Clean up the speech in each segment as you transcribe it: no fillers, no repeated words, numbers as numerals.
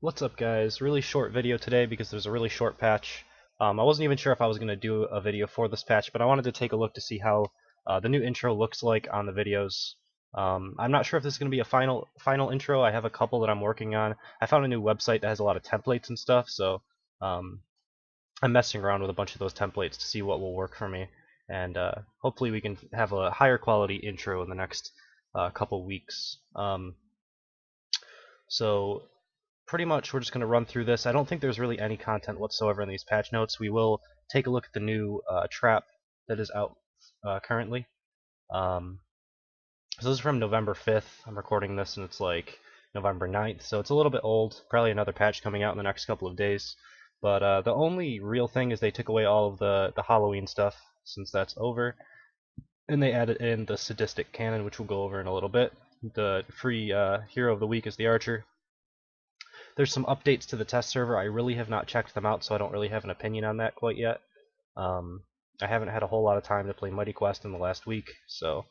What's up, guys? Really short video today because there's a really short patch. I wasn't even sure if I was going to do a video for this patch, but I wanted to take a look to see how the new intro looks like on the videos. I'm not sure if this is going to be a final intro. I have a couple that I'm working on. I found a new website that has a lot of templates and stuff, so um, I'm messing around with a bunch of those templates to see what will work for me, and hopefully we can have a higher quality intro in the next couple weeks. So pretty much we're just going to run through this. I don't think there's really any content whatsoever in these patch notes. We will take a look at the new trap that is out currently. So this is from November 5th. I'm recording this and it's like November 9th, so it's a little bit old. Probably another patch coming out in the next couple of days. But the only real thing is they took away all of the Halloween stuff, since that's over, and they added in the sadistic cannon, which we'll go over in a little bit. The free hero of the week is the archer. There's some updates to the test server. I really have not checked them out, so I don't really have an opinion on that quite yet. I haven't had a whole lot of time to play Mighty Quest in the last week, so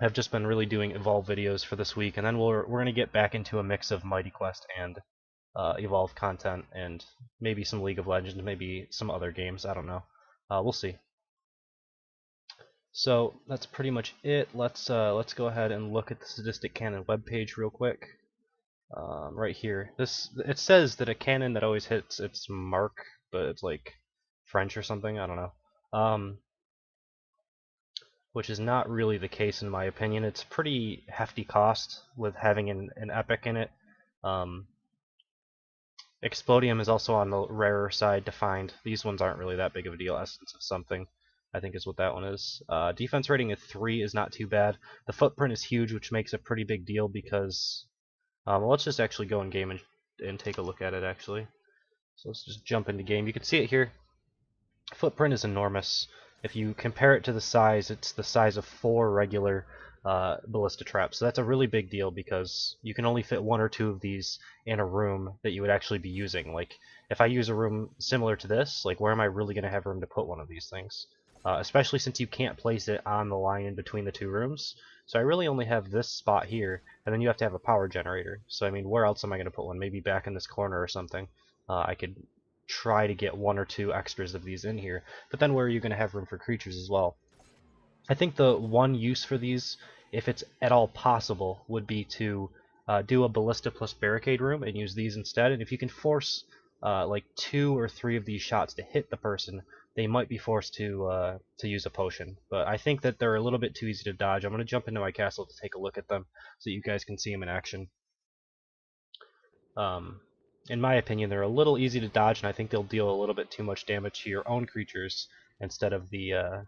I've just been really doing Evolve videos for this week, and then we're going to get back into a mix of Mighty Quest and Evolve content, and maybe some League of Legends, maybe some other games. I don't know. We'll see. So that's pretty much it. Let's go ahead and look at the Sadistic Cannon webpage real quick. Right here. It says that a cannon that always hits its mark, but it's like French or something. I don't know. Which is not really the case in my opinion. It's pretty hefty cost with having an epic in it. Explodium is also on the rarer side to find. These ones aren't really that big of a deal. Essence of Something, I think, is what that one is. Defense rating of 3 is not too bad. The footprint is huge, which makes a pretty big deal because well, let's just actually go in game and take a look at it actually. So let's just jump into game. You can see it here. Footprint is enormous. If you compare it to the size, it's the size of 4 regular ballista traps. So that's a really big deal because you can only fit 1 or 2 of these in a room that you would actually be using. Like, if I use a room similar to this, like, where am I really going to have room to put one of these things? Especially since you can't place it on the line in between the 2 rooms. So I really only have this spot here, and then you have to have a power generator. So I mean, where else am I going to put one? Maybe back in this corner or something. I could try to get 1 or 2 extras of these in here, but then where are you going to have room for creatures as well? I think the one use for these, if it's at all possible, would be to do a ballista plus barricade room and use these instead. And if you can force like 2 or 3 of these shots to hit the person, they might be forced to use a potion. But I think that they're a little bit too easy to dodge. I'm going to jump into my castle to take a look at them so you guys can see them in action. In my opinion, they're a little easy to dodge, and I think they'll deal a little bit too much damage to your own creatures instead of the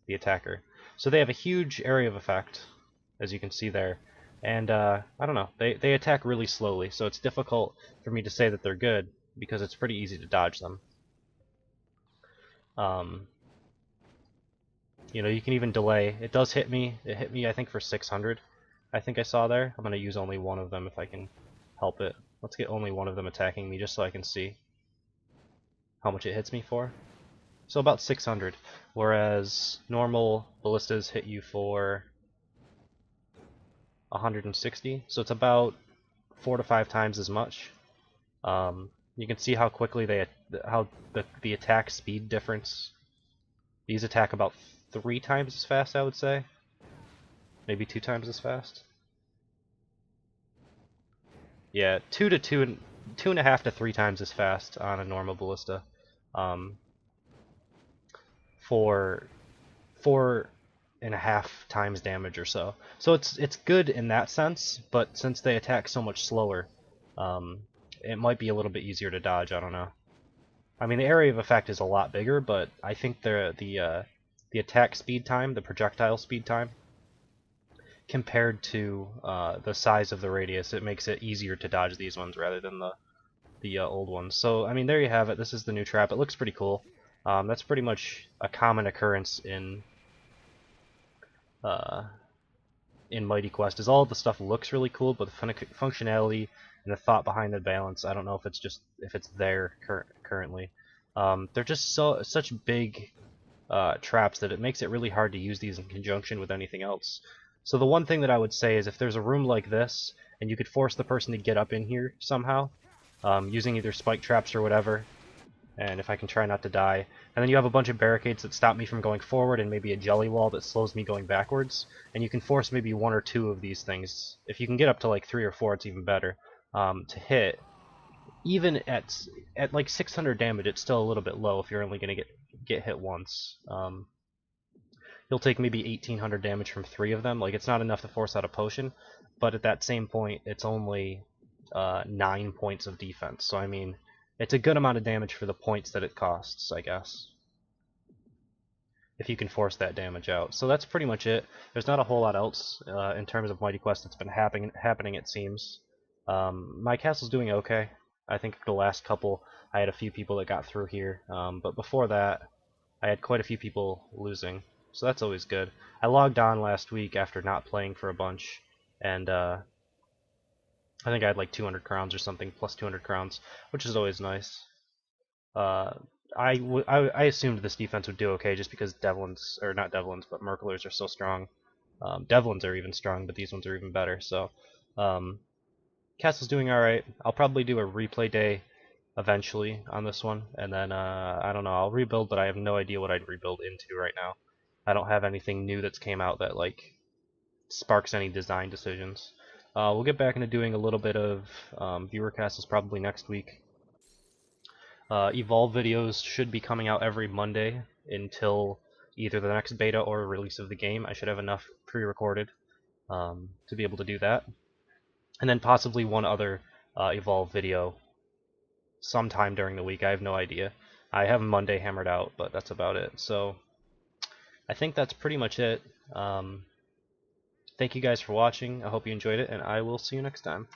attacker. So they have a huge area of effect, as you can see there, and I don't know, they attack really slowly, so it's difficult for me to say that they're good because it's pretty easy to dodge them. You know, you can even delay. It does hit me. It hit me, I think, for 600. I think I saw there. I'm going to use only one of them if I can help it. Let's get only one of them attacking me just so I can see how much it hits me for. So about 600, whereas normal ballistas hit you for 160, so it's about 4 to 5 times as much. You can see how quickly the attack speed difference. These attack about 3 times as fast, I would say. Maybe 2 times as fast. Yeah, 2.5 to 3 times as fast on a normal ballista. For 4.5 times damage or so. So it's good in that sense, but since they attack so much slower, it might be a little bit easier to dodge. I don't know. I mean, the area of effect is a lot bigger, but I think the attack speed time, the projectile speed time, compared to the size of the radius, it makes it easier to dodge these ones rather than the old ones. So I mean, there you have it. This is the new trap. It looks pretty cool. That's pretty much a common occurrence in Mighty Quest. Is all of the stuff looks really cool, but the functionality and the thought behind the balance, I don't know if it's there currently. They're just such big traps that it makes it really hard to use these in conjunction with anything else. So the one thing that I would say is if there's a room like this, and you could force the person to get up in here somehow, using either spike traps or whatever, and if I can try not to die, and then you have a bunch of barricades that stop me from going forward and maybe a jelly wall that slows me going backwards, and you can force maybe one or two of these things, if you can get up to like 3 or 4 it's even better, to hit. Even at like 600 damage it's still a little bit low if you're only going to get hit once. You'll take maybe 1800 damage from 3 of them. Like, it's not enough to force out a potion, but at that same point, it's only 9 points of defense. So, I mean, it's a good amount of damage for the points that it costs, I guess, if you can force that damage out. So that's pretty much it. There's not a whole lot else in terms of Mighty Quest that's been happening, it seems. My castle's doing okay. I think the last couple, I had a few people that got through here, but before that, I had quite a few people losing. So that's always good. I logged on last week after not playing for a bunch, and I think I had like 200 crowns or something, plus 200 crowns, which is always nice. I assumed this defense would do okay just because Devlins, or not Devlins, but Merklers are so strong. Devlins are even strong, but these ones are even better. So Castle's doing alright. I'll probably do a replay day eventually on this one, and then I don't know, I'll rebuild, but I have no idea what I'd rebuild into right now. I don't have anything new that's came out that like sparks any design decisions. We'll get back into doing a little bit of viewer castles probably next week. Evolve videos should be coming out every Monday until either the next beta or release of the game. I should have enough pre-recorded to be able to do that. And then possibly one other Evolve video sometime during the week. I have no idea. I have Monday hammered out, but that's about it. So I think that's pretty much it. Thank you guys for watching. I hope you enjoyed it, and I will see you next time.